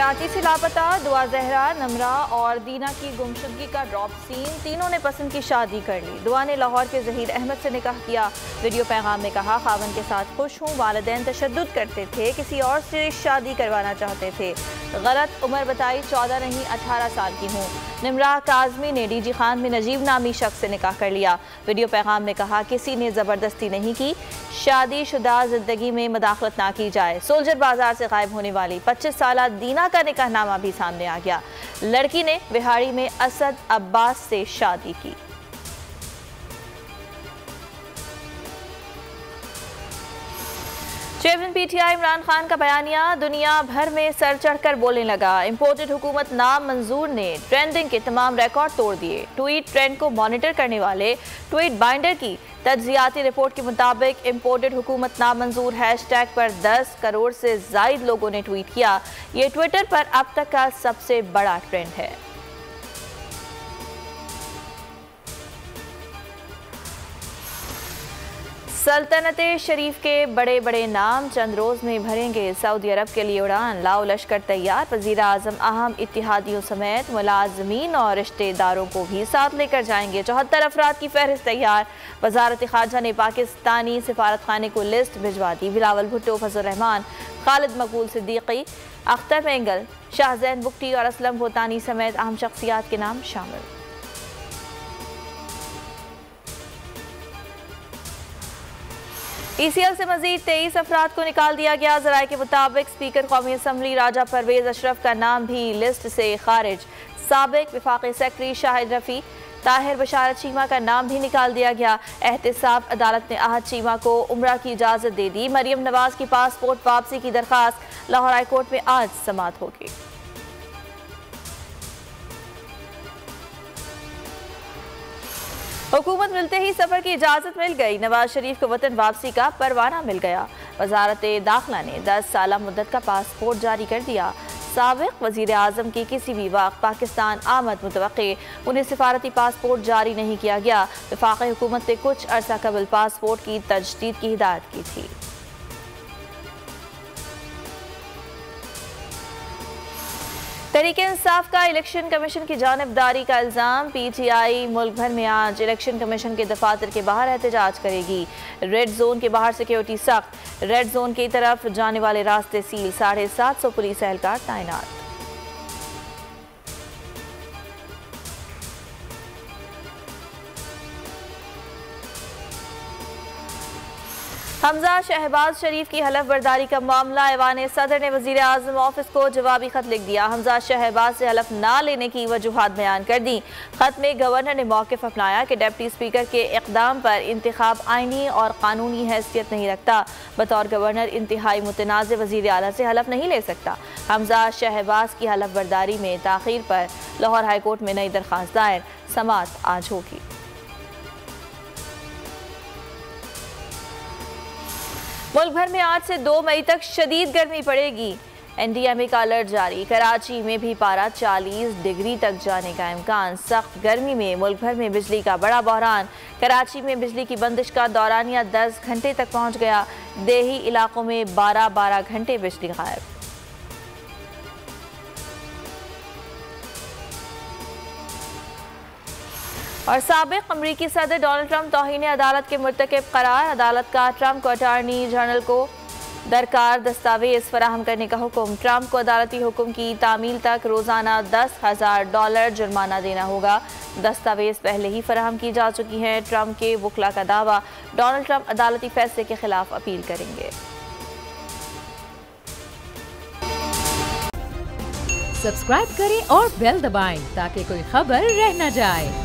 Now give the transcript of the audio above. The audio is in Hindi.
कराची से लापता दुआ जहरा, नमरा और दीना की गुमशुदगी का ड्रॉप सीन। तीनों ने पसंद की शादी कर ली। दुआ ने लाहौर के जहीर अहमद से निकाह किया। वीडियो पैगाम में कहा, खावन के साथ खुश हूँ। वालिदैन तशद्दुद करते थे, किसी और से शादी करवाना चाहते थे। गलत उम्र बताई, 14 नहीं 18 साल की हूँ। निमरा काजमी ने डीजी खान में नजीब नामी शख्स से निकाह कर लिया। वीडियो पैगाम में कहा, किसी ने ज़बरदस्ती नहीं की। शादीशुदा जिंदगी में मदाखलत ना की जाए। सोल्जर बाजार से गायब होने वाली 25 साल दीना का निकाहनामा भी सामने आ गया। लड़की ने बिहाड़ी में असद अब्बास से शादी की। चेयरमैन पीटीआई इमरान खान का बयानिया दुनिया भर में सर चढ़कर बोलने लगा। इंपोर्टेड हुकूमत नामंजूर ने ट्रेंडिंग के तमाम रिकॉर्ड तोड़ दिए। ट्वीट ट्रेंड को मॉनिटर करने वाले ट्वीट बाइंडर की तज्जियाती रिपोर्ट के मुताबिक इंपोर्टेड हुकूमत नामंजूर हैशटैग पर 10 करोड़ से जायद लोगों ने ट्वीट किया। ये ट्विटर पर अब तक का सबसे बड़ा ट्रेंड है। सल्तनत शरीफ के बड़े बड़े नाम चंद रोज में भरेंगे सऊदी अरब के लिए उड़ान। लाओ लश्कर तैयार। वज़ीर आज़म अहम इत्तिहादियों समेत मुलाजमीन और रिश्तेदारों को भी साथ लेकर जाएंगे। 74 अफराद की फहरिस्त तैयार। वजारत खारजा ने पाकिस्तानी सिफारत खाने को लिस्ट भिजवा दी। बिलावल भुट्टो, फजल रहमान, खालिद मकबूल सिद्दीकी, अख्तर मेंगल, शाहजैन बुख्ती और असलम भूतानी समेत अहम शख्सियात के नाम शामिल। ECL से मजीद 23 अफराद को निकाल दिया गया। ज़राए के मुताबिक स्पीकर कौमी असम्बली राजा परवेज अशरफ का नाम भी लिस्ट से खारिज। साबिक वफाकी सेक्रेटरी शाहिद रफ़ी, ताहिर बशारत चीमा का नाम भी निकाल दिया गया। एहतिसाब अदालत ने आहद चीमा को उम्रा की इजाज़त दे दी। मरियम नवाज की पासपोर्ट वापसी की दरख्वास्त लाहौर हाई कोर्ट में आज समाअत होगी। हुकूमत मिलते ही सफर की इजाजत मिल गई। नवाज शरीफ को वतन वापसी का परवाना मिल गया। वजारत दाखिला ने 10 साल मुद्दत का पासपोर्ट जारी कर दिया। साबिक वजीर आजम की किसी भी वक्त पाकिस्तान आमद मुतवक्के, उन्हें सिफारती पासपोर्ट जारी नहीं किया गया। वफाकी हुकूमत ने कुछ अरसा कबल पासपोर्ट की तजदीद की हिदायत की थी। तहरीक इंसाफ का इलेक्शन कमीशन की जानिबदारी का इल्ज़ाम। PTI मुल्क भर में आज इलेक्शन कमीशन के दफातर के बाहर एहतजाज करेगी। रेड जोन के बाहर सिक्योरिटी सख्त, रेड जोन की तरफ जाने वाले रास्ते सील। 750 पुलिस एहलकार तैनात। हमजा शहबाज शरीफ की हलफ बर्दारी का मामला। ऐवान सदर ने वजीर आजम ऑफिस को जवाबी खत लिख दिया। हमजा शहबाज से हलफ ना लेने की वजूहात बयान कर दी। खत में गवर्नर ने मौक़िफ़ अपनाया कि डिप्टी स्पीकर के इक़दाम पर इंतखाब आइनी और कानूनी हैसियत नहीं रखता। बतौर गवर्नर इंतहाई मुतनाज़ वज़ीर आला से हलफ नहीं ले सकता। हमजा शहबाज की हलफ बर्दारी में ताख़ीर पर लाहौर हाई कोर्ट में नई दरख्वास्त दायर। समाअत आज होगी। मुल्क भर में आज से 2 मई तक शदीद गर्मी पड़ेगी। NDMA का अलर्ट जारी। कराची में भी पारा 40 डिग्री तक जाने का इम्कान। सख्त गर्मी में मुल्क भर में बिजली का बड़ा बहरान। कराची में बिजली की बंदिश का दौरानिया 10 घंटे तक पहुँच गया। देही इलाकों में 12-12 घंटे बिजली गायब। और साबिक अमरीकी सदर डोनाल्ड ट्रंप तौहीन अदालत के मुर्तकिब करार। अदालत का ट्रंप को अटॉर्नी जनरल को दरकार दस्तावेज फराहम करने का हुक्म। ट्रंप को अदालती हुक्म की तामील तक रोजाना $10,000 जुर्माना देना होगा। दस्तावेज पहले ही फराहम की जा चुकी हैं। ट्रंप के वकला का दावा, डोनाल्ड ट्रंप अदालती फैसले के खिलाफ अपील करेंगे। सब्सक्राइब करें और बेल दबाएं ताकि कोई खबर रह न जाए।